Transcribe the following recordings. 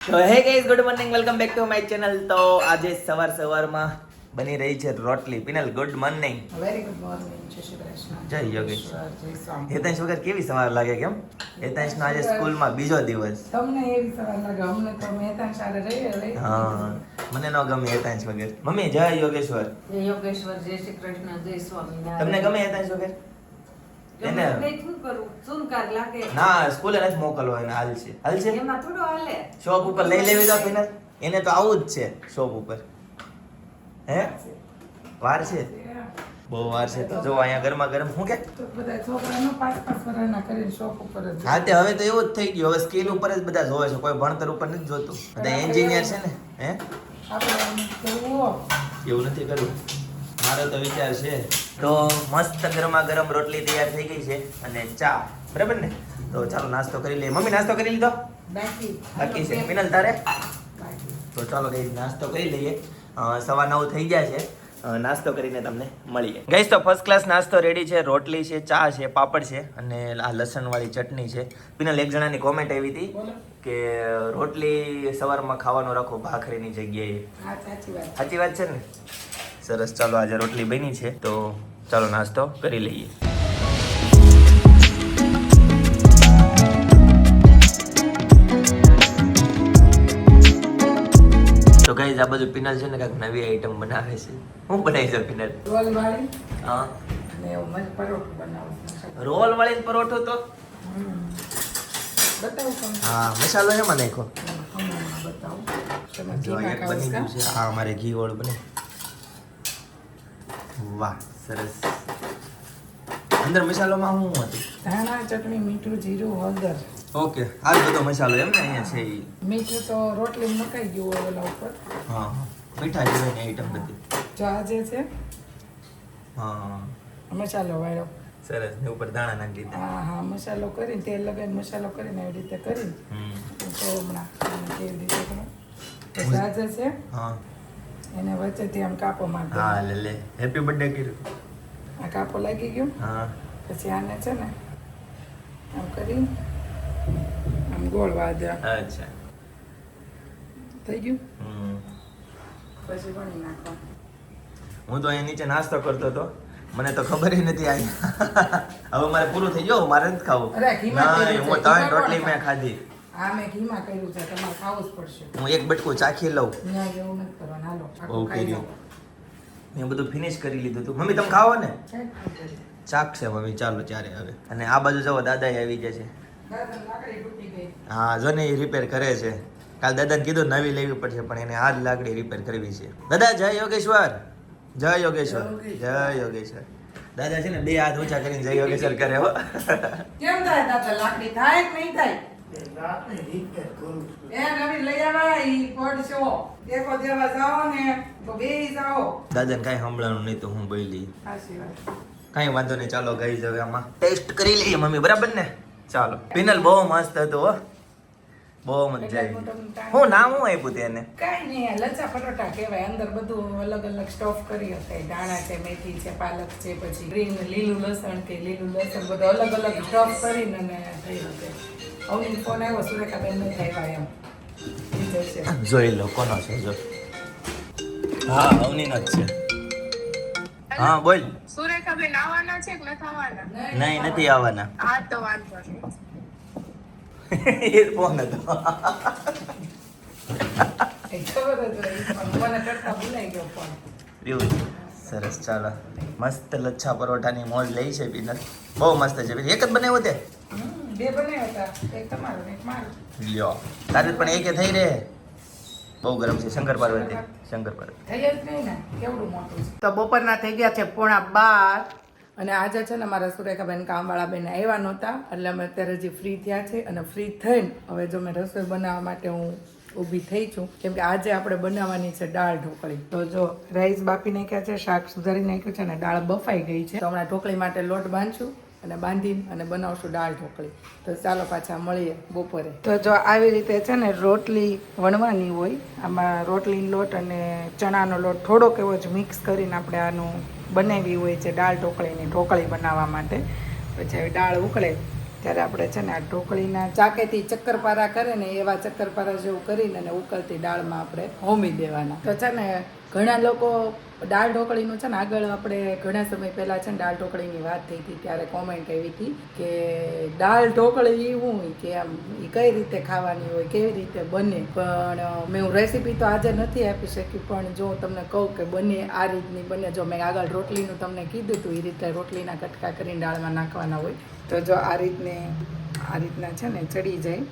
તો હે guys good morning welcome back to my channel. તો આજે સવારમાં બની રહી છે રોટલી. Penal good morning. Very good morning. જય શ્રી કૃષ્ણ. જય યોગેશ. જય સ્વામી. હેતાંશ વગર કેવી સવાર લાગે કેમ? હેતાંશ નો આજે સ્કૂલમાં બીજો દિવસ. તમને એવી સવાર લાગે, અમને તો મહેતાન સારે રહી. હા મને ન ગમે હેતાંશ વગર. મમ્મી જય યોગેશ્વર. જય યોગેશ્વર. જય શ્રી કૃષ્ણ. જય સ્વામી. તમને ગમે હેતાંશ વગર? એને શું કરું? સુનકાર લાગે. ના સ્કૂલે નથી મોકલવો, એને હાલ છે એમાં થોડો હાલે. શોપ ઉપર લઈ લેવી તો પિનલ. એને તો આવું જ છે શોપ ઉપર. હે વાર છે, બહુ વાર છે. તો જો અહીંયા ગરમા ગરમ હું કે તો બધા છોકરાનો 5-5 વર્ષના કરીને શોપ ઉપર જ. હા તે હવે તો એવું જ થઈ ગયું. હવે સ્કિલ ઉપર જ બધા જોવે છે, કોઈ ભણતર ઉપર નથી જોતું. બધા એન્જિનિયર છે ને. હે આપણે કરવું એવું નથી કરવું. મારો તો વિચાર છે. તો મસ્ત ગરમા ગરમ રોટલી તૈયાર થઈ ગઈ છે અને ચા, બરાબર ને? તો ચાલો નાસ્તો કરી લઈએ. મમ્મી નાસ્તો કરી લીધો? બાકી છે. પિનલ તારે? તો ચાલો ગઈ નાસ્તો કરી લઈએ. 9:15 થઈ ગયા છે. નાસ્તો કરીને તમને મળીએ ગાઈસ. તો ફર્સ્ટ ક્લાસ નાસ્તો રેડી છે. રોટલી છે, ચા છે, પાપડ છે અને આ લસણવાળી ચટણી છે. પિનલ એક જણાની કોમેન્ટ આવી હતી કે રોટલી સવારમાં ખાવાનું રાખો ભાખરીની જગ્યાએ. હા, સાચી વાત. સાચી વાત છે ને? સરસ. ચાલો આજે રોટલી બની છે તો ચાલો નાસ્તો કરી લઈએ. તો ગાઈઝ આ બધું પિનલ છે ને કાંઈક નવી આઈટમ બનાવે છે. હું બનાવી છે પિનલ? રોલ વાળી હા, અને મસ્ત પરોઠું બનાવું. રોલ વાળી પરોઠો. તો બતાવું તમને. હા, મસાલો એમાં નાખો. બતાવું. જો એક બની ગયું છે. આ અમારે ઘી વાળું બને. વાહ સરસ. અંદર મસાલોમાં શું હતું? ધાણા, ચટણી, મીઠું, જીરું, હળદર. ઓકે, આ બધો મસાલો એમ ને અહીંયા છે ઈ. મીઠું તો રોટલી મકાઈ ગયું હોય ઓલા ઉપર. હા, મીઠા જેવી ને આઈટમ બધી. જો આ જે છે હા મસાલો વાળો. સરસ. ને ઉપર દાણા નાખી દીધા. હા, મસાલો કરીને તેલ લગાવીને મસાલો કરીને એવી રીતે કરીને તો હમણાં કેવી રીતે કરો. પછી આ જે છે હા એને વચ્ચેથી આમ કાપો મારી દો. હા લે હેપી બર્થડે કર્યું. આ કાપો લાગી ગયો. હા પછી આને છે ને આમ કરી આમ ગોળ વાળ દે. અચ્છા. થઈ ગયું. હમ. પછી વણી નાખો. હું તો અહીંયા નીચે નાસ્તો કરતો હતો, મને તો ખબર નથી આવી. હવે મારે પૂરું થઈ ગયું, મારે નથી ખાવું. અરે, ઘીમાં નહીં, કર્યું હું છે. 3 ઘીમાં રોટલી કોણ મેં ખાધી. આ મેં ઘીમાં કર્યું છે, તમારે ખાવું જ પડશે. હું એક બટકું ચાખી લઉં. ન્યા એવું નથી કરવાનું. હાલો બહુ આખું ખાઈ કર્યું. જાઓ. મેં બધું ફિનિશ કરી લીધું હતું. મમ્મી તમે ખાવો ને? સાહેબ, ચાક છે મમ્મી. ચાલો ત્યારે હવે. અને આ બાજુ જવો દાદા આવી ગયા છે. દાદા લાકડી તૂટી ગઈ. હા જો ને એ રિપેર કરે છે. કાલ દાદાને કીધું નવી લેવી પડશે પણ એને આ જ લાકડી રિપેર કરવી છે. દાદા જય યોગેશ્વર. જય યોગેશ્વર. જય યોગેશ્વર. દાદા છે ને 2 હાથ ઊંચા કરીને જય યોગેશ્વર કરે હો. કેમ થાય દાદા? લાકડી થાય કે નહીં થાય? એ નવી લઈ આવા ઈ કોડ છો. દેખો દેવા જાઓ ને તો બેહી જાઓ. દાદાને કાંઈ સંભળાણું નહીં તો હું બોલી. સાચી વાત. કાંઈ વાંધો નહીં. ચાલો ગઈ હવે આમાં ટેસ્ટ કરી લઈએ મમ્મી, બરાબર ને? ચાલો. પિનલ બહુ મસ્ત હતું હો, બહુ મજા આવી. હું નામ હું આપ્યું તેને? કાંઈ નહીં, લચ્છા પરોઠા કહેવાય. અંદર બધું અલગ અલગ સ્ટફ કરી હશે. દાણા છે, મેથી છે, પાલક છે, પછી ગ્રીન લીલું લસણ કે લીલું લસણ બધું અલગ અલગ સ્ટફ કરીને અને થઈ હશે. અવની ફોન આવ્યો સુરેખાબેન ને થયા એમ ઈ જશે. જોઈ લો કોનો છે જો. હા અવનીનો જ છે. હા બોલ. સુરેખાબેન આવવાના છે કે નથી આવવાના? નહીં નથી આવવાના. હા તો વાંધો નહીં. એ ફોન હતો. એ ખબર જ હોય પણ મને કરતા ભૂલાઈ ગયો ફોન. એવું છે. સરસ. ચાલો મસ્ત લચ્છા પરોઠાની મોજ લઈ છે પિનલ. બહુ મસ્ત છે. એક જ બનાવ્યો તે? બે બનાવ્યા હતા, એક તમારો ને એક મારો. લ્યો તારે પણ એકે થઈ રહે. બહુ ગરમ છે. શંકર પાર્વતી. શંકર પાર્વતી થઈ જ નહીં ને, કેવડું મોટું છે. તો બપોરના થઈ ગયા છે 11:15 અને આજે છે ને મારા સુરેખાબેન કામવાળા બેન આવ્યા નહોતા એટલે અમે અત્યારે હજી ફ્રી થયા છે અને ફ્રી થઈને હવે જો મેં રસોઈ બનાવવા માટે હું ઊભી થઈ છું કેમ કે આજે આપણે બનાવવાની છે દાળ ઢોકળી. તો જો રાઈસ બાફી નાખ્યા છે, શાક સુધારી નાખ્યું છે અને દાળ બફાઈ ગઈ છે. તો હમણાં ઢોકળી માટે લોટ બાંધશું અને બાંધીને અને બનાવશું દાળ ઢોકળી. તો ચાલો પાછા મળીએ બપોરે. તો જો આવી રીતે છે ને રોટલી વણવાની હોય. આમાં રોટલી લોટ અને ચણાનો લોટ થોડોક એવો જ મિક્સ કરીને આપણે આનું બનાવી હોય છે દાળ ઢોકળીની ઢોકળી બનાવવા માટે. પછી દાળ ઉકળે ત્યારે આપણે છે ને આ ઢોકળીના ચાકેથી ચક્કરપારા કરે ને એવા ચક્કરપારા જેવું કરીને અને ઉકળતી દાળમાં આપણે હોમી દેવાના. તો છે ને ઘણા લોકો દાળ ઢોકળીનું છે ને આગળ આપણે ઘણા સમય પહેલાં છે ને દાળ ઢોકળીની વાત થઈ હતી ત્યારે કોમેન્ટ આવી હતી કે દાળ ઢોકળી એવું હોય કે આમ એ કઈ રીતે ખાવાની હોય, કેવી રીતે બને. પણ મેં હું રેસીપી તો આજે નથી આપી શકી, પણ જો તમને કહું કે બને આ રીતની બને. જો મેં આગળ રોટલીનું તમને કીધું હતું એ રીતે રોટલીના કટકા કરીને દાળમાં નાખવાના હોય. તો જો આ રીતના છે ને ચડી જાય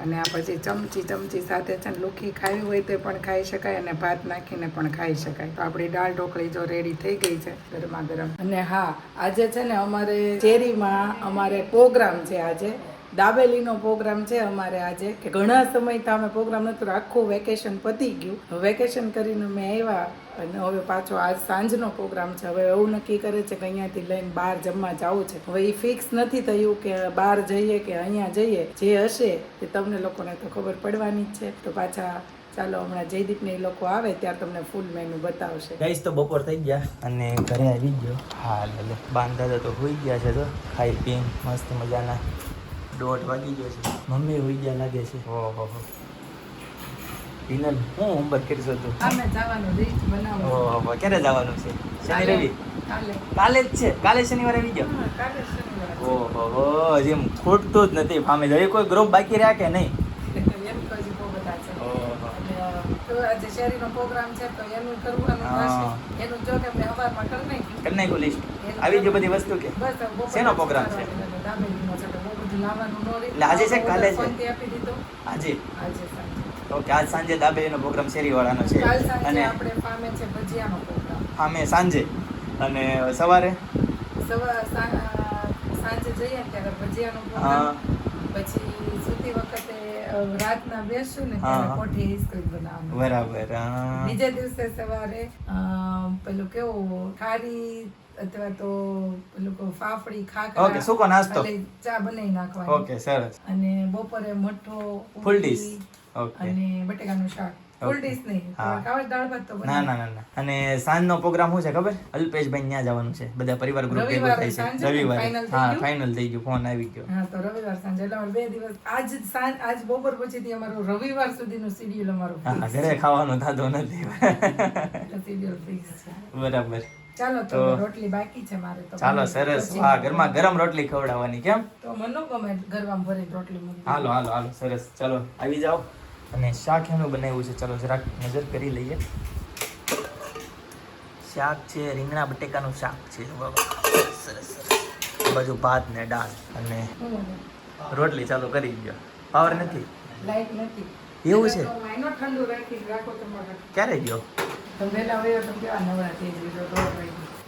અને આ પછી ચમચી સાથે છે ને લુખી ખાવી હોય તો પણ ખાઈ શકાય અને ભાત નાખીને પણ ખાઈ શકાય. તો આપણી દાળ ઢોકળી જો રેડી થઈ ગઈ છે ગરમા ગરમ. અને હા, આજે છે ને અમારે શેરીમાં અમારે પ્રોગ્રામ છે. આજે દાબેલીનો પ્રોગ્રામ છે અમારે આજે, કે ઘણા સમયથી અમે પ્રોગ્રામ નહોતું, આખું વેકેશન પતી ગયું. વેકેશન કરીને અમે આવ્યા અને હવે પાછો આજ સાંજનો પ્રોગ્રામ છે. હવે એવું નક્કી કરે છે કે અહીંયાથી લઈને બહાર જમવા જવું છે. હવે એ ફિક્સ નથી થયું કે બહાર જઈએ કે અહીંયા જઈએ. જે હશે તે તમને લોકોને તો ખબર પડવાની જ છે. તો પાછા ચાલો હમણાં જયદીપ ને એ લોકો આવે ત્યારે તમને ફૂલ મેનુ બતાવશે. ગાઈસ તો બપોર થઈ ગયા અને ઘરે આવી ગયો. હા લે બાંધા તો હોઈ ગયા છે. તો ખાઈ પીને મસ્ત મજાના 1:30 વાગી ગયો છે. મમ્મી હોઈ ગયા લાગે છે. ઓહો પિનલ હું હોમવર્ક કરીશું તું? અમે જવાનું રીચ બનાવવાનું. ઓહો ક્યારે જવાનું છે? શનિ રવિ? કાલે જ છે. કાલે શનિવારે આવી ગયો. હા, કાલે શનિવારે. ઓહો હજી એમ ખૂટતું જ નથી ફામે. હવે કોઈ ગ્રુપ બાકી રહ્યા કે નહીં? એમ તો હજી બહુ બધા છે. અને તો આજે શેરીનો પ્રોગ્રામ છે તો એનું કરવાનું થશે. એનું જો કે મેં સવારમાં કરી નાખ્યું લિસ્ટ. આવી ગઈ બધી વસ્તુ કે બસ શેનો પ્રોગ્રામ છે? દાબેલીનો છે. બહુ બધું લાવવાનું ન રહે. એટલે આજે છે કાલે છે? ફોનથી આપી દીધો. આજે સાંજે. ઓકે આજ સાંજે દાબેલીનો પ્રોગ્રામ શેરીવાળાનો છે. કાલ સાંજે અને આપણે ફામે છે ભજીયાનો પ્રોગ્રામ. ફામે સાંજે અને સવારે સાંજે જઈએ ત્યારે ભજીયાનો પ્રોગ્રામ. પછી સૂતી વખતે રાતના બેસશું ને ત્યારે કોઠી આઈસ્ક્રીમ બનાવવાનું. બરાબર. બીજે દિવસે સવારે પેલું કેવું ખારી અથવા તો પેલું ફાફડી ખાખરા. ઓકે સૂકો નાસ્તો. ચા બનાવી નાખવાની. ઓકે સરસ. અને બપોરે મઠો, ફૂલ ડીશ. ઓકે. અને બટેકાનું શાક. ફૂલ ડીશ નહીં. કાવડ દાળ ભાત તો ના ના ના. અને સાંજનો પ્રોગ્રામ શું છે ખબર? અલ્પેશભાઈ ત્યાં જવાનું છે. બધા પરિવાર ગ્રુપ ભેગું થાય છે રવિવારે. હા ફાઇનલ થઈ ગયું. ફોન આવી ગયો. હા તો રવિવાર સાંજે એટલે અમારે 2 દિવસ આજ બપોર પછીથી અમારું રવિવાર સુધીનું શેડ્યુલ અમારું. હા ઘરે ખાવાનું થતું નથી. શેડ્યુલ ફિક્સ છે. બરાબર. ચાલો તો રોટલી બાકી છે મારે તો. ચાલો સરસ. વાહ ગરમા ગરમ રોટલી ખવડાવવાની. કેમ? તો મને ગમે ગરમ ભરીને રોટલી મૂકી. હાલો સરસ. ચાલો આવી જાઓ. અને શાક એનું બનાવ્યું છે. ચાલો જરાક નજર કરી લઈએ. શાક છે રીંગણા બટેકાનું શાક છે. સરસ. બાજુ ભાત ને દાળ અને રોટલી. ચાલો કરી ગયો. પાવર નથી, લાઈટ નથી. એવું છે? માઈનો ઠંડુ રાખો તમારે. ક્યારે ગયો? તમે વહેલા વયો તો કેવા નવરા થઈ ગયો.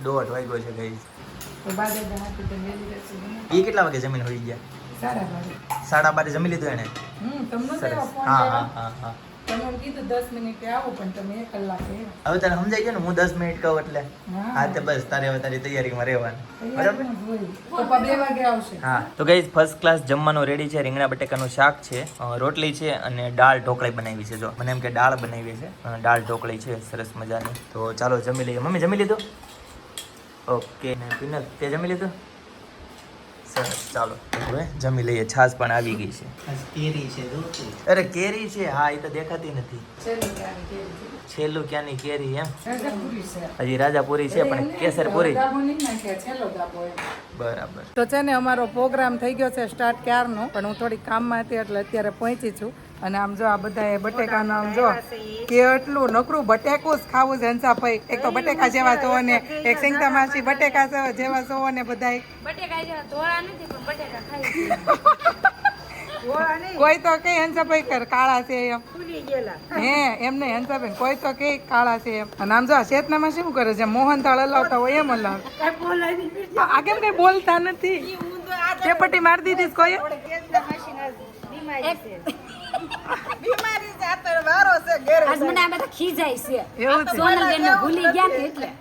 1:30 વાગ્યો છે ગઈ. તો બાજે નાખી તો વેલી રહેશે. એ કેટલા વાગે જમીન હોઈ ગયા? 12:30 જમી લીધું એને? તમને સરસ. ફોન હા. તમે કીધું 10 મિનિટે આવો પણ તમે 1 કલાકે હવે તને સમજાઈ ગયું ને હું 10 મિનિટ કહું એટલે? હા તો બસ તારે હવે તારી તૈયારીમાં રહેવાનું. બરાબર. પપ્પા 2 વાગે આવશે. હા તો ગાઈઝ ફર્સ્ટ ક્લાસ જમવાનું રેડી છે. રીંગણા બટેકાનું શાક છે, રોટલી છે અને દાળ ઢોકળી બનાવી છે. જો મને એમ કે દાળ બનાવી છે, દાળ ઢોકળી છે સરસ મજાની. તો ચાલો જમી લઈએ. મમ્મી જમી લીધું? ઓકે. ને પિનલ તે જમી લીધું? સરસ. ચાલો હવે જમી લઈએ. છાશ પણ આવી ગઈ છે. કેરી છે. અરે કેરી છે. હા એ તો દેખાતી નથી. છેલ્લું ક્યાંની કેરી એમ? હજી રાજાપુરી છે પણ કેસરપુરી. બરાબર. તો છે ને અમારો પ્રોગ્રામ થઈ ગયો છે સ્ટાર્ટ ક્યારનો, પણ હું થોડી કામમાં હતી એટલે અત્યારે પહોંચી છું. અને આમ જો આ બધા બટેકાનું આમ જો કેટલું નકરું બટેકું જ ખાવું છે હંસાભાઈ. એક તો બટેકા જેવા છો ને એક સિંગતા માસી બટેકા જેવા છો ને બધા કોઈ તો કઈ હંસાભાઈ કર કાળા છે એમ. હે એમ નહીં હંસાભાઈ કોઈ તો કઈ કાળા છે એમ. અને આમ જો આ શેતનામાં શું કરે છે? મોહનથાળ હલાવતા હોય એમ હલાવે. આ કેમ કઈ બોલતા નથી? ચેપટી મારી દીધી કોઈ?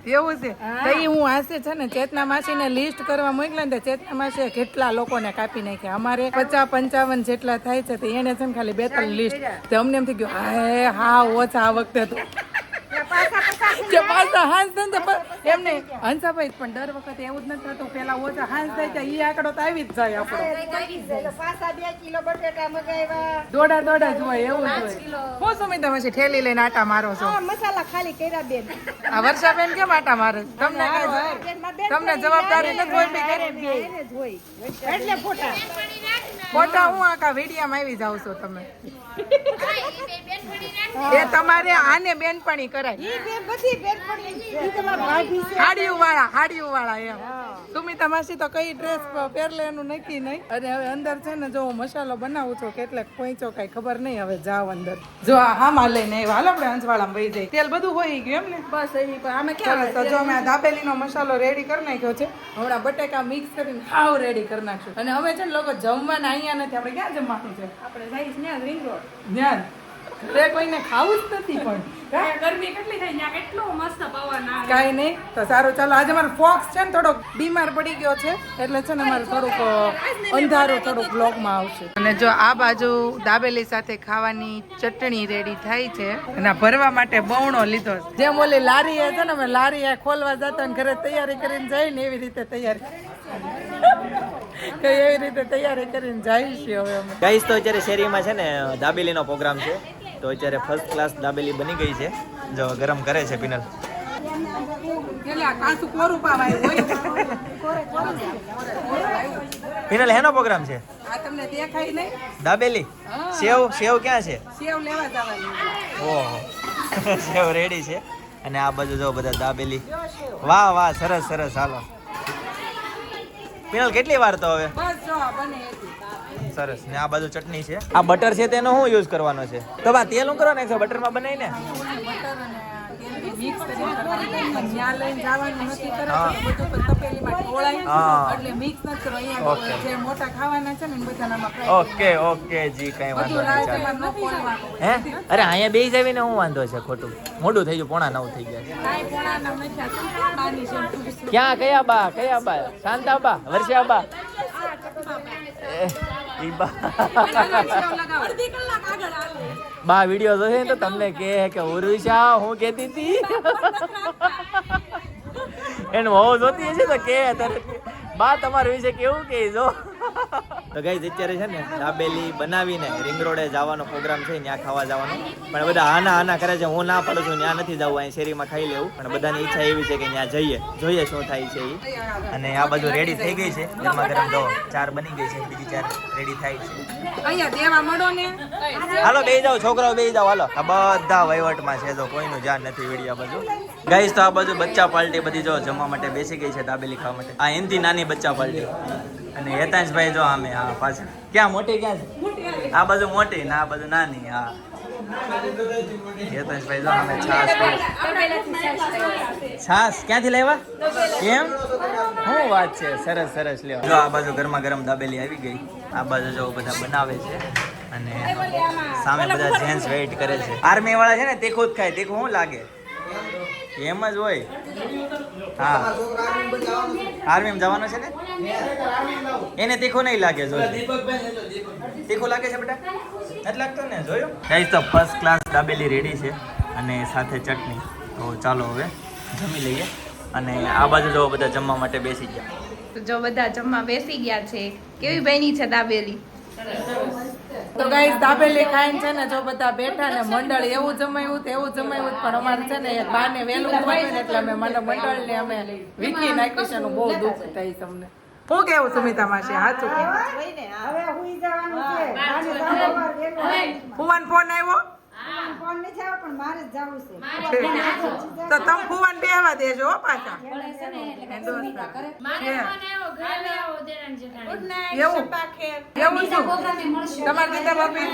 એવું છે. હું હાસે છે ને ચેતના માસી ને લિસ્ટ કરવા મોકલા ને ચેતના માસી કેટલા લોકોને કાપી નાખ્યા. અમારે 50-55 જેટલા થાય છે. એને છે ને ખાલી 2-3 લિસ્ટ. અમને એમ થઈ ગયું હા ઓછા આ વખતે તો કે પાછા હાંસ થાય ને તો એમને હંસાભાઈ પણ દર વખતે એવું જ નથી થતું પેલા ઓછા હાંસ થાય છે ઈ આંકડો તો આવી જ જાય આપણો દોડા જ હોય એવું જ હોય હું સુમિતા પછી ઠેલી લઈને આટા મારો છો મસાલા ખાલી કર્યા બેન આ વર્ષાબેન કેમ આટા મારે તમને તમને જવાબદારી નથી હોય એટલે ફોટા ફોટા હું આખા વિડીયામાં આવી જાવ છો તમે એ તમારે આને બેનપણી કરાય બધી બેન હાડિયું વાળા એમ સુમિતા માસી તો કઈ ડ્રેસ પહેરલે એનું નક્કી નહીં અને હવે અંદર છે ને જો હું મસાલો બનાવું છું કેટલાક પહોંચો કઈ ખબર નહીં હવે જાવ અંદર જો આ હામાં લઈને આવ્યા હાલ આપણે અંજવાળામાં વહી જાય તેલ બધું હોય ગયું એમ ને બસ એવી અમે ક્યાં તો જો અમે આ દાબેલીનો મસાલો રેડી કરી નાખ્યો છે હમણાં બટેકા મિક્સ કરીને હાવ રેડી કરી નાખશું અને હવે છે ને લોકો જમવાના અહીંયા નથી આપણે ક્યાં જમવાનું છે આપણે જઈશ ને રિંગ રોડ જ્ઞાન ઘરે કોઈને ખાવું જ નથી પણ ગરમી કેટલી થાય ત્યાં કેટલો મસ્ત પવન આવે કાંઈ નહીં તો સારું ચાલો આજે મારો ફોક્સ છે ને થોડોક બીમાર પડી ગયો છે એટલે છે ને મારે થોડુંક અંધારું થોડુંક બ્લોગમાં આવશે અને જો આ બાજુ દાબેલી સાથે ખાવાની ચટણી રેડી થાય છે અને આ ભરવા માટે બવણો લીધો છે. જેમ ઓલી લારી છે ને અમે લારી ખોલવા જતા ને ઘરે તૈયારી કરીને જાય ને એવી રીતે તૈયારી કરીને જાય છે હવે અમે ગાઈસ તો અત્યારે શેરીમાં છે ને દાબેલીનો પ્રોગ્રામ છે તો અત્યારે ફર્સ્ટ ક્લાસ દાબેલી બની ગઈ છે જો ગરમ કરે છે પિનલ પિનલ હેનો પ્રોગ્રામ છે આ તમને દેખાય નહીં દાબેલી સેવ ક્યાં છે સેવ લેવા જવાની ઓહો સેવ રેડી છે અને આ બાજુ જો બધા દાબેલી વાહ સરસ હાલો પિનલ કેટલી વાર તો હવે બસ જો બને હતી સરસ ને આ બાજુ ચટણી છે આ બટર છે તેનો શું યુઝ કરવાનો છે તો બા તેલ હું કરવાનો છે બટરમાં બનાવીને બટર અને તેલ મિક્સ કરીને કરવાનું ત્યાં લઈને જવાનું નથી કરવાનું બધું તપેલીમાં ઢોળાય એટલે મિક્સ નથી કરવાનું અહીંયા જે મોટા ખાવાના છે ને બધાનામાં ઓકે જી કઈ વાંધો બધું નહીં ચાલે. રાજ્યમાં ન ખોલવાનું હે અરે અહીંયા બેસી જાવી ને હું વાંધો છે ખોટું મોડું થઈ ગયું 8:09 થઈ ગયા છે કાંઈ પોણાના નથી આ બાની છે ક્યાં કયા બા શાંતા બા વર્ષા બા ઈ બા અડધી કલાક આગળ આવે બા વિડિયો જોશે ને તો તમને કે ઉર્વિશા હું કહેતી હતી એનું હોવ જોતી હશે તો કે બા તમારા વિશે કેવું કે જો તો ગાઈઝ અત્યારે છે ને દાબેલી બનાવીને રિંગ રોડે જવાનો પ્રોગ્રામ છે ત્યાં ખાવા જવાનો પણ બધા આના કરે છે હું ના પડું છું ત્યાં નથી જવું અહીં શેરીમાં ખાઈ લેવું પણ બધાની ઈચ્છા એવી છે કે ત્યાં જોઈએ શું થાય છે એ અને આ બધું રેડી થઈ ગઈ છે ગરમા ગરમ જો ચાર બની ગઈ છે બીજી ચાર રેડી થાય છે અહીંયા દેવા મળો ને હાલો બેસી જાઓ છોકરાઓ બેસી જાઓ હાલો આ બધા વહીવટમાં છે તો કોઈનું ધ્યાન નથી વિડીયો બાજુ ગાઈઝ તો આ બાજુ બચ્ચા પાર્ટી બધી જો જમવા માટે બેસી ગઈ છે દાબેલી ખાવા માટે આ એનથી નાની બચ્ચા પાર્ટી અને હેતાંશભાઈ જો આમે હા પાછળ ક્યાં મોટી ક્યાં છે આ બાજુ મોટી ને આ બાજુ નાની હા હેતાંશભાઈ જો આમે છાસ ક્યાંથી લાવ્યા કેમ શું વાત છે સરસ લ્યો જો આ બાજુ ગરમા ગરમ દાબેલી આવી ગઈ આ બાજુ જો બધા બનાવે છે અને સામે બધા જેન્ટ્સ વેઇટ કરે છે આર્મી વાળા છે ને તીખું જ ખાય તીખું શું લાગે એમ જ હોય હા આર્મી જવાનો છે ને એને તીખું નહીં લાગે જો તીખું લાગે છે બેટા નથી લાગતો ને જોયું ગાઈસ તો ફર્સ્ટ ક્લાસ દાબેલી રેડી છે અને સાથે ચટણી તો ચાલો હવે જમી લઈએ અને આ બાજુ જો બધા જમવા માટે બેસી ગયા તો જો બધા જમવા બેસી ગયા છે કેવી બની છે દાબેલી તો ગાઈસ દાબેલી ખાઈને છે ને જો બધા બેઠા ને મંડળ એવું જમાયું પણ અમારે છે ને એક બાને વહેલું જમાયું ને એટલે અમે મંડળને અમે વીખી નાખ્યું છે એનું બહુ દુઃખ થાય છે અમને શું કેવું સુમિતા માસી સાચું કે હવે હુઈ જવાનું છે મારે સવારમાં વહેલું ફુવાન ફોન આવ્યો ફોન નથી આવ્યો પણ મારે જ જવું છે તો તમે ફુવાન બેહવા દેજો હો પાછા એવું શું તમારે દીધા ભાભી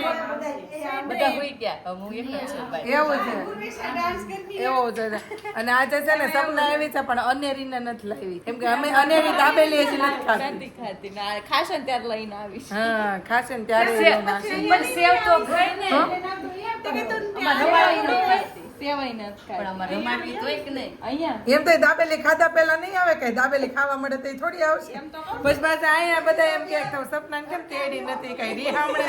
એવું છે અને આજે છે ને સપના આવી છે પણ અનેરીને નથી લાવી કેમ કે અમે અનેરી દાબેલી હજી નથી ખાતી ખાશે ને ત્યારે લઈને આવીશ હા ખાશે ને ત્યારે લઈને આવશે. પણ સેવ તો ખાય ને હા? સેવાય ન ખાય અમારે રમાડવી તોય કે નહીં અહીંયા એમ તો એ દાબેલી ખાધા પહેલા નહીં આવે કઈ દાબેલી ખાવા મળે તો ઈ થોડી આવશે બસ પાછા અહીંયા બધા એમ કે સપના કેમ તેડી નથી કઈ રિહામણે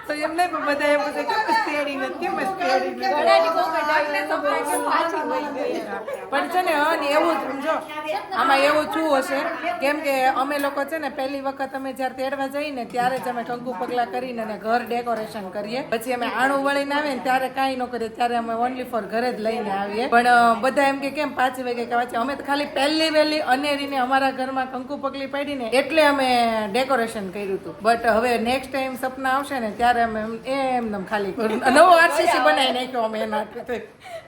તો એમ નહીં પણ બધા એમ પૂછે કે સ્કેરી નથી કેમ સ્કેરી ગળાની પોકેટ આટલે તો પાછી વહી ગઈ. પણ છે ને હન એવું જ સમજો આમાં એવું શું હશે કેમ કે અમે લોકો છે ને પહેલી વખત અમે જ્યારે તેડવા જઈએ ને ત્યારે જ અમે કંકુ પગલા કરીને અને ઘર ડેકોરેશન કરીએ પછી અમે આણું વળીને આવીએ ને ત્યારે કાંઈ ન કરીએ ત્યારે અમે ઓનલી ફોર ઘરે જ લઈને આવીએ પણ બધા એમ કે કેમ 5 વાગે કે પાછી અમે તો ખાલી પહેલી વહેલી અનેરીને અમારા ઘરમાં કંકુ પગલી પાડીને એટલે અમે ડેકોરેશન કર્યું હતું બટ હવે નેક્સ્ટ ટાઈમ સપના આવશે ને ત્યારે અમે એમ ખાલી નવો આરસીસી બનાવી નાખ્યો અમે એના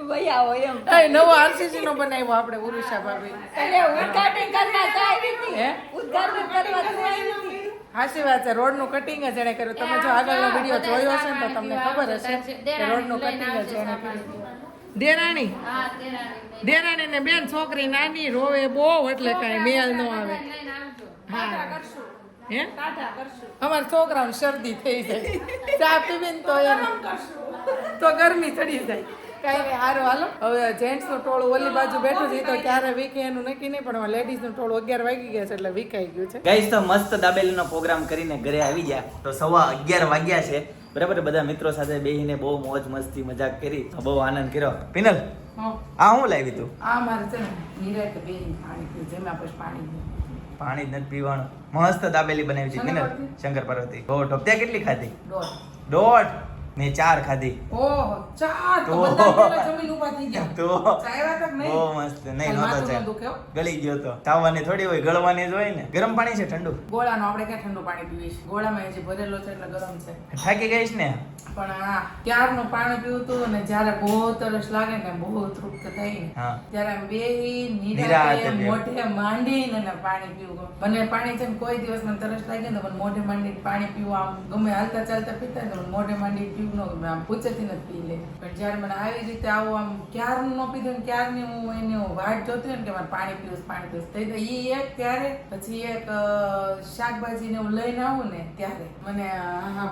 વહી આવો એમ. નવો આરસીસી નો બનાવ્યો આપણે ઉરુષા ભાભી એટલે ઉદ્ઘાટન કરવા તો આવી હતી. હે ઉદ્ઘાટન કરવા તો આવી હતી. હાચી વાત છે રોડ નું કટિંગ જ એને કર્યું તમે જો આગળનો વિડીયો જોયો હશે ને તો તમને ખબર હશે કે રોડ નું કટિંગ જ એને કર્યું દેરાણી દેરાણી ને બેન છોકરી નાની રોવે બહુ એટલે કાંઈ મેલ નો આવે હા હે અમારા છોકરાઓને શરદી થઈ જાય ચા પીવીને તો એમ તો ગરમી ચડી જાય કાંઈ નહીં હારું હાલો હવે જેન્ટ્સનું ટોળું ઓલી બાજુ બેઠું છે તો ક્યારે વીકે એનું નક્કી નહીં પણ લેડીઝનું ટોળું 11 વાગી ગયા છે એટલે વીકાઈ ગયું છે ગાઈસ તો મસ્ત દાબેલીનો પ્રોગ્રામ કરીને ઘરે આવી ગયા તો 11:15 વાગ્યા છે બરાબર બધા મિત્રો સાથે બેહીને બહુ મોજ મસ્તી મજાક કરી બહુ આનંદ કર્યો પિનલ આ હું લાવી તું આ મારે છે ને નિરાતે બેહીને પાણી પીવું જેમાં પછી પાણી પીવું પાણી જ નથી પીવાનું મસ્ત દાબેલી બનાવી છે પિનલ શંકર પાર્વતી બહુ ટોપ ત્યાં કેટલી ખાધી દોઢ મેં 4 ખાધી ઓહો 4 તો બધા પેલા જમીન ઊભા થઈ ગયા તો ચાયવા તક નહીં બહુ મસ્ત નહીં નહોતો માથું ચાય દુખ્યો ગળી ગયો તો ચાવવાની થોડી હોય ગળવાની જ હોય ને ગરમ પાણી છે ઠંડુ ગોળાનો આપણે ક્યાં ઠંડુ પાણી પીવીએ છીએ ગોળામાં જે ભરેલો છે એટલે ગરમ છે થાકી ગઈશ ને પણ આ ક્યારનું પાણી પીવું તું અને જ્યારે બહુ તરસ લાગે ને બહુ તૃપ્ત થઈ ને હા ત્યારે આમ બેહી નિરાંતે નિરાંતે પીવું. મોઢે માંડીને ને પાણી પીવું મને પાણી છે ને કોઈ દિવસ મને તરસ લાગે ને તો મને મોઢે માંડીને પાણી પીવું આમ ગમે હાલતા ચાલતા પીતા ને તો મને મોઢે માંડીને પીવું ન ગમે આમ પૂછેથી નથી પી લે પણ જ્યારે મને આવી રીતે આવું આમ ક્યારનું ન પીધું ને ક્યારની હું એની વાટ જોતી હોય ને કે મારે પાણી પીવું થઈ તો ઈ એક ત્યારે પછી એક શાકભાજી ને હું લઈને આવું ને ત્યારે મને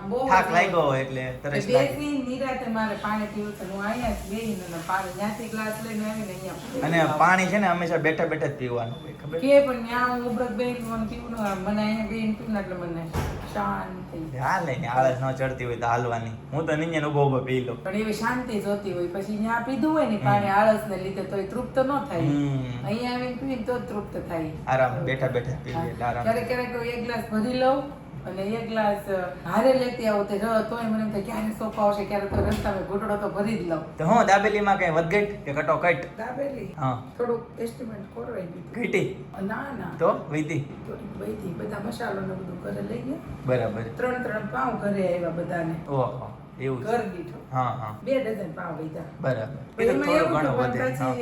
બહુ થાક લાગ્યો હોય એટલે તરસ લાગે બેસી નિરાતે મારે પાણી પીવું છે હું અહીંયા જ બેહીને પાણી ત્યાંથી ગ્લાસ લઈને આવીને અહીંયા અને પાણી છે ને હંમેશા બેઠા બેઠા જ પીવાનું હોય ખબર કે પણ ત્યાં હું ઉભરત બેહીને મને પીવું ન આવે. મને અહીંયા બેહીને પીવું ને એટલે મને શાંતિ હાલે ને આળસ ન ચડતી હોય તો હાલવાની હું તો નીચે ઉભો ઉભો પી લઉં પણ એવી શાંતિ જોતી હોય પછી ત્યાં પીધું હોય ને પાણી આળસ ને લીધે તો તૃપ્ત ન થાય અહીંયા આવીને પીને તો જ તૃપ્ત થાય આરામ બેઠા બેઠા પી લે એટલે આરામ ક્યારેક ક્યારેક તો એક ગ્લાસ ભરી લઉં અને એક ગ્લાસ હારે લેતી આવું તે તોય મને એમ થાય ક્યારે સોફા આવશે ક્યારે તો રસ્તામાં ઘૂંટડો તો ભરી જ લઉં તો હું દાબેલીમાં કઈ વધઘટ કે કટોકટ દાબેલી હા થોડુંક એસ્ટિમેટ ખોરવાઈ ગયું ઘટી ના ના તો વીતી થોડીક બધી બધા મસાલો ને બધું ઘરે લઈ ગયા બરાબર 3 પાઉં ઘરે આવ્યા બધાને ઓહો એવું છે ઘર દીઠો હા હા 2 ડઝન પાઉં લીધા બરાબર પણ એ તો એમાં થોડું એવું ઘણું હતું વધે પણ હા.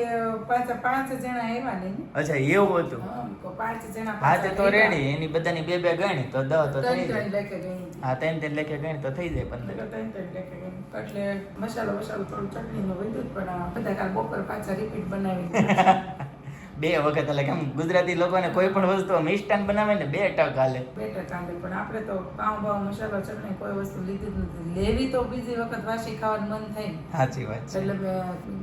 પછી પાછા 5 જણા આવ્યા નહીં અચ્છા એવું હતું હા, તો 5 જણા હા તે પાછા તો આવ્યા. રેડી એની બધાની બે ગણી તો 10 તો થઈ ત્રણ જાય લેખે ગઈ હા 3 લેખે ગણી તો થઈ જાય 15 ત્રણ લેખે ગઈ. એટલે મસાલો થોડું ચટણીનું વધ્યું જ, પણ બધા કાલ બપોર પાછા રિપીટ બનાવી 2 વખત એટલે કેમ ગુજરાતી લોકોને કોઈ પણ વસ્તુ મિષ્ટાન બનાવે ને 2 ટક હાલે બેટર કાંદે. પણ આપણે તો પાઉં બાઉં મસાલો ચટણી કોઈ વસ્તુ લીધી જ નથી. લેવી તો બીજી વખત વાસી ખાવાનું મન થાય ને. સાચી વાત છે એટલે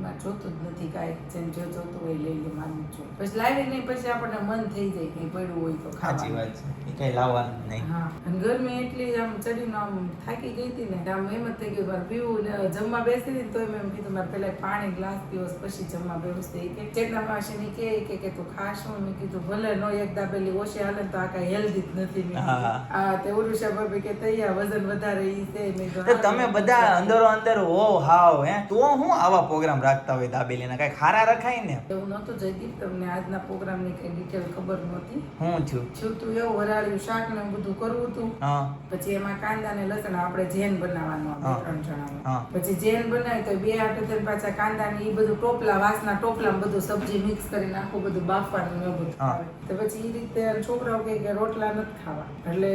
મેં જોતું જ નથી કાંઈ. જેમ જે જોતું હોય લઈ લે માનું છું. પછી લાવી નહીં પછી આપણને મન થઈ જાય કંઈ પડ્યું હોય તો સાચી ખાવાનું. વાત છે એ કઈ લાવવાનું નહીં હા, અને ગરમી એટલી આમ ચડીને આમ થાકી ગઈ હતી ને આમ એમ જ થઈ ગયું મારે પીવું ને જમવા બેસી હતી ને તોય મેં એમ કીધું મારે પેલા પાણી ગ્લાસ પીવો પછી જમવા બેસતી. કે ચેતના માસીની કે તું ખાશો? મેં કીધું ભલે નો એક દાબેલી ઓછી હાલે ને તો આ કાંઈ હેલ્ધી જ નથી. મેં કીધું. હા. આ તે ઉરુષા ભાભી કે તૈયાર વજન વધારે ઈ છે. મેં કીધું, તો હા, તમે બધા અંદરો અંદર હોવ હાવ હે તો હું આવા પ્રોગ્રામ રાખતા હોય દાબેલીના કઈ ખારા રખાય ને એવું નહોતું જયદીપ. તમને આજના પ્રોગ્રામની કઈ ડિટેલ ખબર નહોતી. હું છું શું તું એવું વરાળ્યું શાક ને એવું બધું કરવું હતું. હા પછી એમાં કાંદા ને લસણ આપણે જેન બનાવવાનું હા. 3 જણાનું. હા. પછી જેન બનાવી તો 2 હાટે થઈને પાછા કાંદા ને એ બધું ટોપલા વાસના ટોપલામાં બધું સબ્જી મિક્સ કરીને આખું બધું બાફવાનું ને એવું બધું હા. આવે. તો પછી એ રીતે છોકરાઓ કહે કે રોટલા નથી ખાવા, એટલે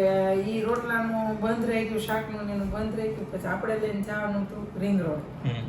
ઈ રોટલાનું બંધ રહી ગયું, શાકનું ને એનું બંધ રહી ગયું. પછી આપણે લઈને જવાનું હતું રિંગ રોડ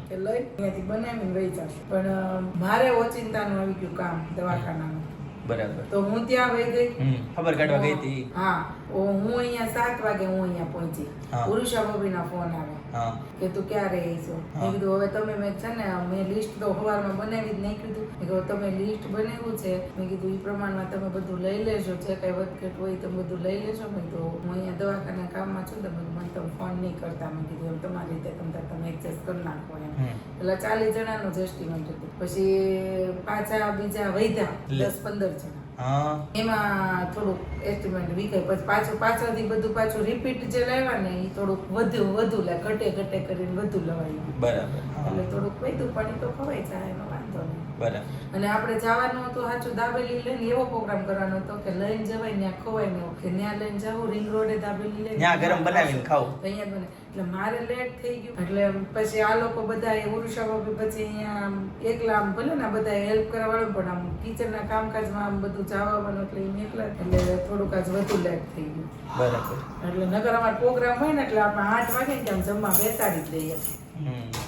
કે લઈ ત્યાંથી બનાવીને વહી જશું. પણ મારે ઓચિંતાનું આવી ગયું કામ દવાખાનાનું. બરાબર તો હું ત્યાં વહી ગઈ. ખબર કાઢવા ગઈ હતી હા, હું અહીંયા 7 વાગે હું અહીંયા પહોંચી. હા. પુરુષા ભાભીના ફોન આવે હા કે તું ક્યારે આવીશો? મેં કીધું હવે તમે મેં છે ને મેં લિસ્ટ તો સવારમાં બનાવી જ નાખ્યું હતું. મેં કીધું તમે લિસ્ટ બનાવ્યું છે, મેં કીધું એ પ્રમાણમાં તમે બધું લઈ લેજો, જે કઈ વધઘટ હોય તમે બધું લઈ લેજો. મેં કીધું હું અહીંયા દવાખાના કામમાં છું, તમે મને તમે ફોન નહીં કરતા. મેં કીધું એમ તમારી રીતે તમે એડજસ્ટ કરી નાખો એમ. એટલે 40 જણાનું જ એસ્ટિમેટ હતું. પછી પાછા બીજા વધ્યા 10-15 જણા. હા એમાં થોડુંક એસ્ટિમેટ વિખાય. પછી પાછળથી બધું પાછું રિપીટ જે લાવ્યા ને એ થોડુંક વધુ લે ઘટે કરીને વધુ લવાયું. બરાબર હા. એટલે થોડુંક વધુ પાણી તો ખવાય જાય એનો વાંધો નહીં. બરાબર અને આપણે જવાનું હતું સાચું દાબેલી લઈને એવો પ્રોગ્રામ કરવાનો હતો કે લઈને જવાય ત્યાં ખવાય ને કે ત્યાં લઈને જવું રિંગ રોડે દાબેલી લઈને ત્યાં ગરમ બનાવીને ખાવું. અહીંયા બને. એટલે મારે લેટ થઈ ગયું. એટલે પછી આ લોકો બધા ઉરુષા બાબી પછી અહીંયા એકલા આમ ભલે ને બધા હેલ્પ કરવા વાળું પણ આમ કિચનના કામકાજમાં આમ બધું જવાનું એટલે એમ એકલા એટલે થોડુંક આજ વધુ લેટ થઈ ગયું. બરાબર એટલે નગર અમારો પ્રોગ્રામ હોય ને એટલે આપણે 8 વાગે ને આમ જમવા બેસાડી જ દઈએ.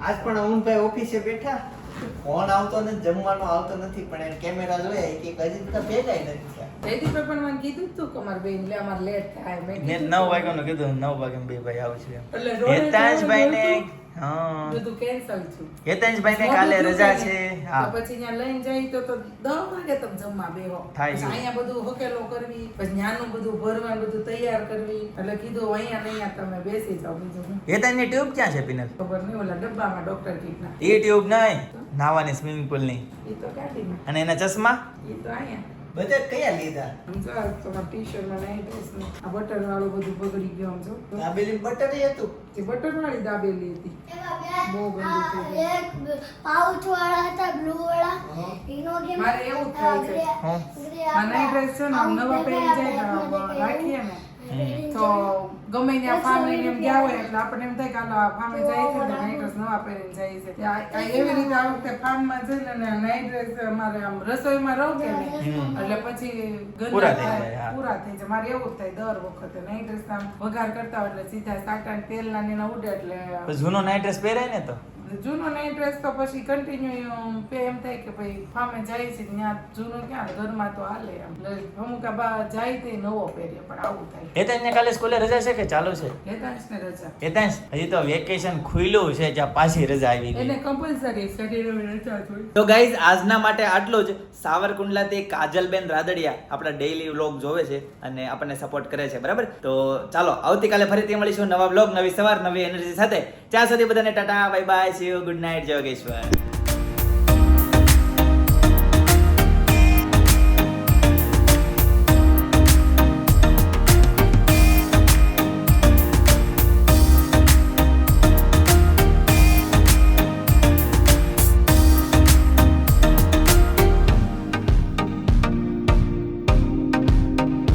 આજ પણ અમુનભાઈ ઓફિસે બેઠા, ફોન આવતો નથી, જમવાનો આવતો નથી, પણ એને કેમેરા જોયા કે હજી તો ભેગા નથી થયા. જયદીપે પણ મને કીધું જ તું કે અમારે બેન એટલે અમારે લેટ થાય. મેં મેં કીધું 9 વાગ્યાનું કીધું, 9 વાગે બે ભાઈ આવશે. એટલે રોડે હેતાંશભાઈને જવાનું હા બધું કેન્સલ થયું. હેતાંશભાઈને કાલે રજા છે. હા તો પછી ત્યાં લઈને જાય તો 10 વાગે તમે જમવા બેહો. થાય પછી છે. અહીંયા બધું હકેલો કરવી, પછી ત્યાંનું બધું ભરવાનું બધું તૈયાર કરવી. એટલે કીધું અહીંયા ને અહીંયા તમે બેસી જાઓ. બીજું શું હેતાંશની ટ્યુબ ક્યાં છે પિનલ? ખબર નહીં, ઓલા ડબ્બામાં ડોક્ટર કીટના એ ટ્યુબ નહીં, નાવાની સ્વિમિંગ પુલ ની. એ તો કાઢી નાખ. અને એના ચશ્મા એ તો અહીંયા બધા કયા લીધા? સમજો તમારા ટી-શર્ટ માં નાઈ ડ્રેસ ને આ બટન વાળું બધું બગડી ગયું સમજો. દાબેલી બટર હતું. એ બટન વાળી દાબેલી હતી. બહુ ગંદી થઈ ગઈ. પાઉચ વાળા હતા બ્લુ વાળા એનો કેમ મારે એવું જ થાય છે. હા આ નાઈ ડ્રેસ છે ને આમ નવા પહેરી જાય ને આમ રાખીએ ને તો ગમે ત્યાં ફામે એમ ગયા હોય એટલે આપણને એમ થાય કે આ ફામે જાય છે ને નાઈટ ડ્રેસ નવા પહેરીને જાય છે. આ એવી રીતે આ વખતે ફાર્મમાં જઈને ને નાઈટ ડ્રેસ અમારે આમ રસોઈમાં રહું કે ને એટલે પછી ગંદા પૂરા થઈ થાય, જાય, હા. પૂરા થઈ જાય. મારે એવું જ થાય દર વખતે નાઈટ ડ્રેસ આમ વઘાર કરતા હોય એટલે સીધા સાટા તેલના ને એના ઉડે એટલે પછી જૂનો નાઈટ ડ્રેસ પહેરાય ને તો જૂનો નાઈટ ડ્રેસ તો પછી કન્ટિન્યુ એમ થાય કે ભાઈ ફામે જાય છે ત્યાં જૂનો ક્યાં ઘરમાં તો હાલે એમ. એટલે અમુક આ બા જાય તે નવો પહેરીએ પણ આવું થાય. હેતાંશને કાલે સ્કૂલે રજા છે કે ચાલુ છે? હેતાંશને રજા. હેતાંશ હજી તો વેકેશન ખુલ્યું છે, જ્યાં પાછી રજા આવી ગઈ. એને કમ્પલસરી શરીર રજા જોઈ. તો ગાઈઝ આજના માટે આટલું જ. સાવરકુંડલાથી કાજલબેન રાદડિયા આપણા ડેઈલી વ્લોગ જોવે છે અને આપણને સપોર્ટ કરે છે, બરાબર? તો ચાલો આવતીકાલે ફરીથી મળીશું નવા વ્લોગ, નવી સવાર, નવી એનર્જી સાથે. ત્યાં સુધી બધાને Tata, bye bye, C you, good night, જય યોગેશ્વર.